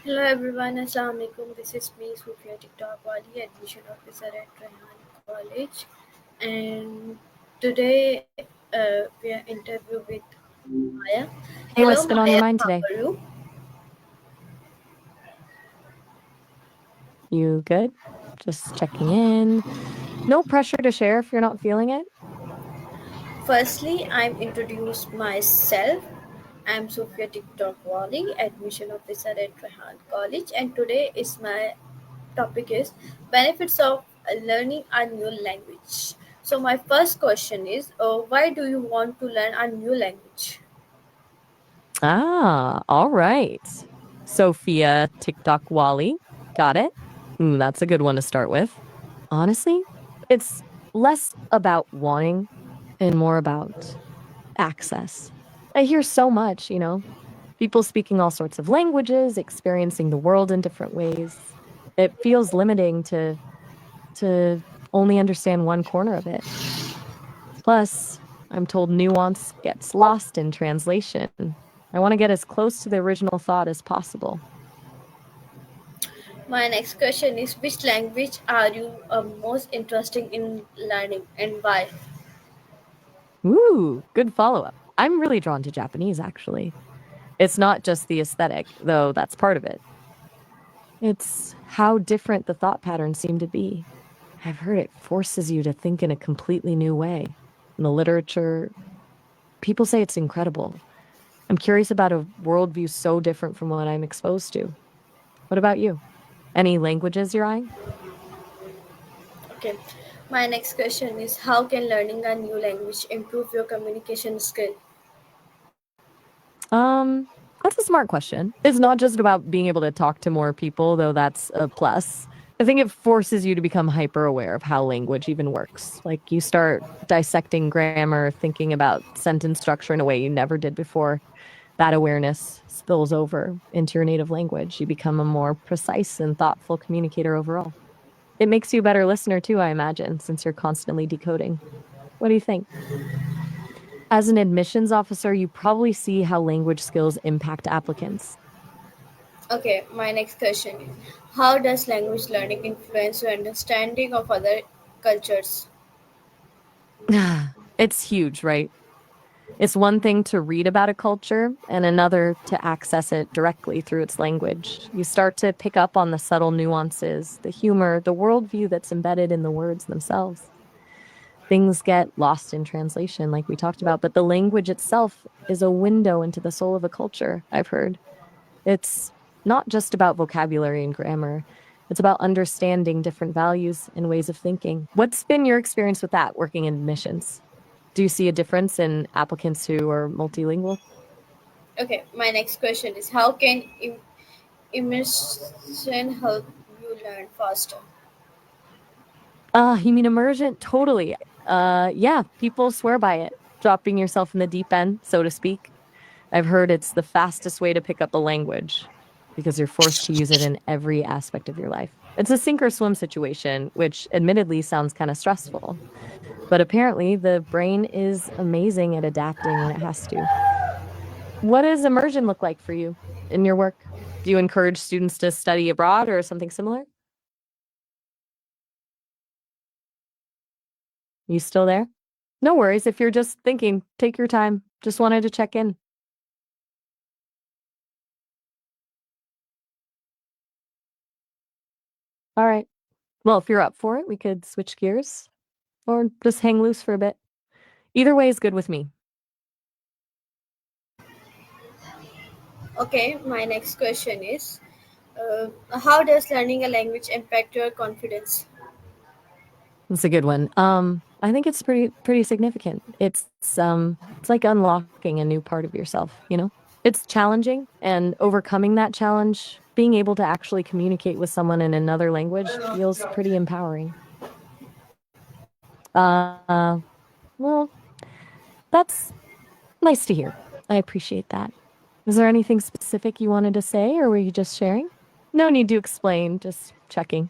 Hello everyone, Assalamu alaikum. This is me, Sufia TikTok Wali, admission officer at Rehan College. And today we are interview with Maya. Hey, Hello what's been on your Maya, mind how today? are you? You good? Just checking in. No pressure to share if you're not feeling it. Firstly, I'm introduce myself. I'm Sufia TikTok Wali, admission officer at Rehan College, and today is my topic is benefits of learning a new language. So my first question is, why do you want to learn a new language? All right. Sophia TikTok Wally. Got it. That's a good one to start with. Honestly, it's less about wanting and more about access. I hear so much, people speaking all sorts of languages, experiencing the world in different ways. It feels limiting to only understand one corner of it. Plus, I'm told nuance gets lost in translation. I want to get as close to the original thought as possible. My next question is, which language are you most interested in learning and why? Ooh, good follow up. I'm really drawn to Japanese, actually. It's not just the aesthetic, though that's part of it. It's how different the thought patterns seem to be. I've heard it forces you to think in a completely new way. In the literature, people say it's incredible. I'm curious about a worldview so different from what I'm exposed to. What about you? Any languages you're eyeing? Okay. My next question is, how can learning a new language improve your communication skill? Um, that's a smart question. It's not just about being able to talk to more people, though that's a plus. I think it forces you to become hyper aware of how language even works. Like you start dissecting grammar, thinking about sentence structure in a way you never did before. That awareness spills over into your native language. You become a more precise and thoughtful communicator overall. It makes you a better listener too, I imagine, since you're constantly decoding. What do you think? As an admissions officer, you probably see how language skills impact applicants. Okay, my next question is, how does language learning influence your understanding of other cultures? It's huge, right? It's one thing to read about a culture and another to access it directly through its language. You start to pick up on the subtle nuances, the humor, the worldview that's embedded in the words themselves. Things get lost in translation, like we talked about, but the language itself is a window into the soul of a culture, I've heard. It's not just about vocabulary and grammar. It's about understanding different values and ways of thinking. What's been your experience with that working in admissions? Do you see a difference in applicants who are multilingual? Okay, my next question is, how can immersion help you learn faster? You mean immersion? Totally. Yeah, people swear by it. Dropping yourself in the deep end, so to speak. I've heard it's the fastest way to pick up a language because you're forced to use it in every aspect of your life. It's a sink or swim situation, which admittedly sounds kind of stressful. But apparently, the brain is amazing at adapting when it has to. What does immersion look like for you in your work? Do you encourage students to study abroad or something similar? You still there? No worries. If you're just thinking, take your time. Just wanted to check in. All right. Well, if you're up for it, we could switch gears or just hang loose for a bit. Either way is good with me. Okay, my next question is, how does learning a language impact your confidence? That's a good one. I think it's pretty significant. It's like unlocking a new part of yourself. It's challenging and overcoming that challenge, being able to actually communicate with someone in another language feels pretty empowering. Well, that's nice to hear. I appreciate that. Is there anything specific you wanted to say, or were you just sharing? No need to explain, just checking.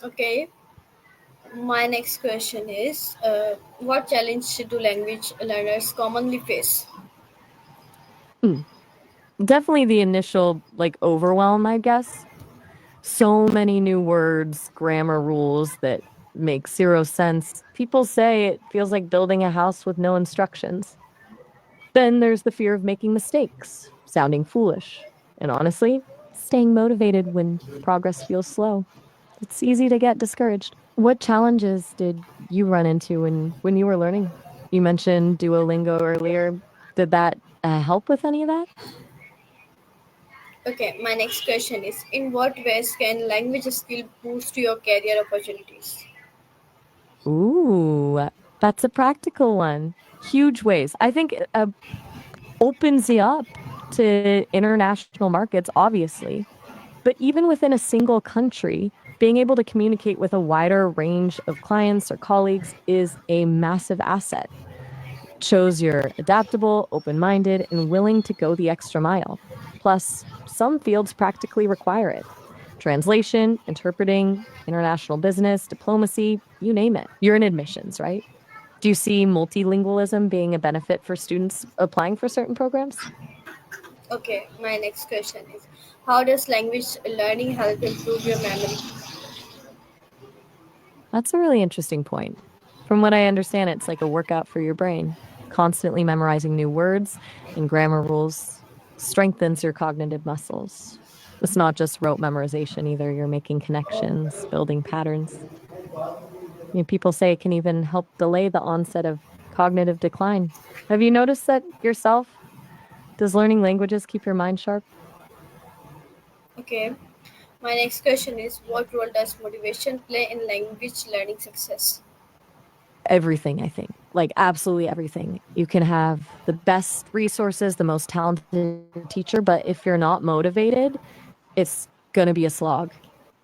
Okay, my next question is, what challenge do language learners commonly face? Hmm. Definitely the initial like overwhelm, I guess. So many new words, grammar rules that make zero sense. People say it feels like building a house with no instructions. Then there's the fear of making mistakes, sounding foolish, and honestly, staying motivated when progress feels slow. It's easy to get discouraged. What challenges did you run into when you were learning? You mentioned Duolingo earlier. Did that help with any of that? Okay, my next question is: in what ways can language skill boost your career opportunities? Ooh, that's a practical one. Huge ways. I think opens you up to international markets, obviously. But even within a single country, being able to communicate with a wider range of clients or colleagues is a massive asset. Shows you're adaptable, open minded, and willing to go the extra mile. Plus, some fields practically require it. Translation, interpreting, international business, diplomacy, you name it. You're in admissions, right? Do you see multilingualism being a benefit for students applying for certain programs? Okay, my next question is: how does language learning help improve your memory? That's a really interesting point. From what I understand, it's like a workout for your brain. Constantly memorizing new words and grammar rules strengthens your cognitive muscles. It's not just rote memorization either. You're making connections, building patterns. People say it can even help delay the onset of cognitive decline. Have you noticed that yourself? Does learning languages keep your mind sharp? Okay, my next question is: what role does motivation play in language learning success? Everything, I think. Like absolutely everything. You can have the best resources, the most talented teacher, but if you're not motivated, it's going to be a slog.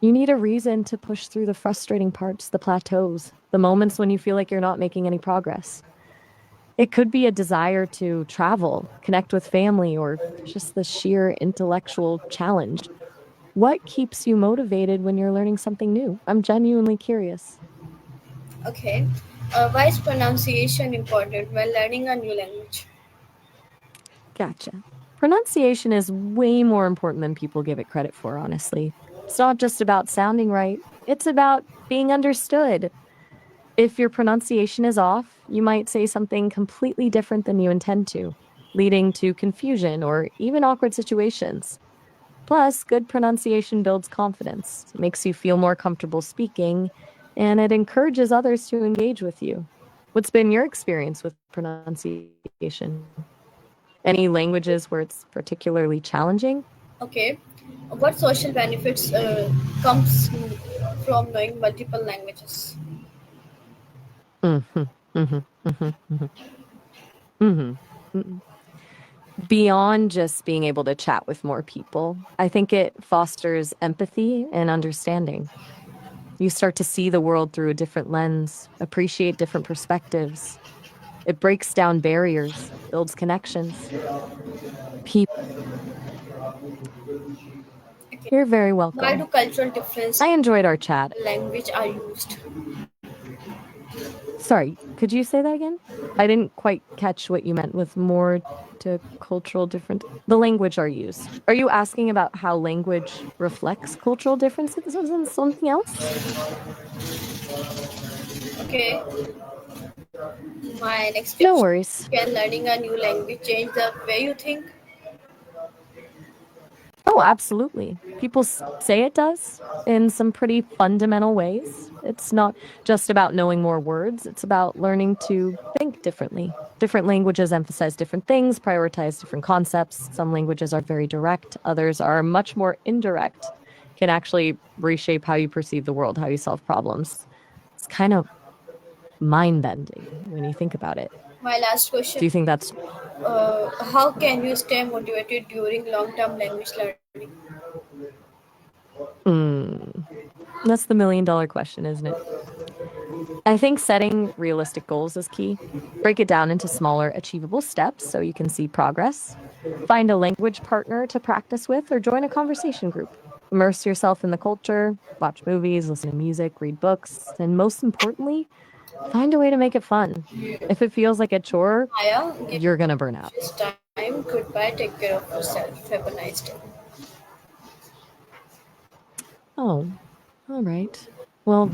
You need a reason to push through the frustrating parts, the plateaus, the moments when you feel like you're not making any progress. It could be a desire to travel, connect with family, or just the sheer intellectual challenge. What keeps you motivated when you're learning something new? I'm genuinely curious. Okay, why is pronunciation important when learning a new language? Gotcha. Pronunciation is way more important than people give it credit for, honestly. It's not just about sounding right, it's about being understood. If your pronunciation is off, you might say something completely different than you intend to, leading to confusion or even awkward situations. Plus, good pronunciation builds confidence, makes you feel more comfortable speaking, and it encourages others to engage with you. What's been your experience with pronunciation? Any languages where it's particularly challenging? Okay, what social benefits comes from knowing multiple languages? Mhm, mhm, mhm, mhm, mhm, mhm. Beyond just being able to chat with more people, I think it fosters empathy and understanding. You start to see the world through a different lens, appreciate different perspectives. It breaks down barriers, builds connections. People, Okay, you're very why do welcome. cultural differences I enjoyed our chat. in language are used? Sorry, could you say that again? I didn't quite catch what you meant with more to cultural different. The language are used. Are you asking about how language reflects cultural differences and something else? Okay, my next No question: worries. can learning a new language change the way you think? Oh, absolutely. People say it does in some pretty fundamental ways. It's not just about knowing more words, it's about learning to think differently. Different languages emphasize different things, prioritize different concepts. Some languages are very direct, others are much more indirect, can actually reshape how you perceive the world, how you solve problems. It's kind of mind bending when you think about it. My last Do question you think is: that's how can you stay motivated during long-term language learning? mm, that's the million dollar question, isn't it? I think setting realistic goals is key. Break it down into smaller, achievable steps so you can see progress. Find a language partner to practice with or join a conversation group. Immerse yourself in the culture, watch movies, listen to music, read books, and most importantly, find a way to make it fun. If it feels like a chore, Maya, give you're going to burn out. this time. time. Goodbye. Take care of yourself. Have a nice day. Oh, all right. Well,